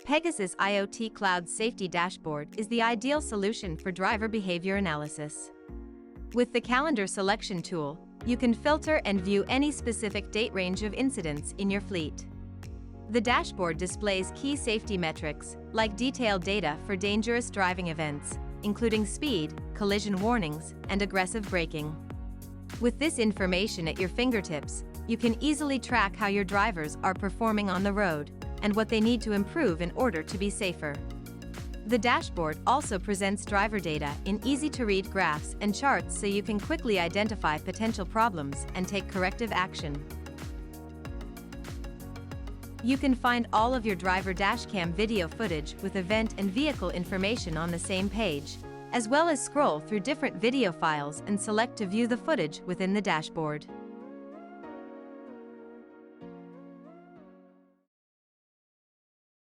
Pegasus IoT Cloud Safety Dashboard is the ideal solution for driver behavior analysis. With the calendar selection tool, you can filter and view any specific date range of incidents in your fleet. The dashboard displays key safety metrics, like detailed data for dangerous driving events, including speed, collision warnings, and aggressive braking. With this information at your fingertips, you can easily track how your drivers are performing on the road and what they need to improve in order to be safer. The dashboard also presents driver data in easy-to-read graphs and charts so you can quickly identify potential problems and take corrective action. You can find all of your driver dashcam video footage with event and vehicle information on the same page, as well as scroll through different video files and select to view the footage within the dashboard.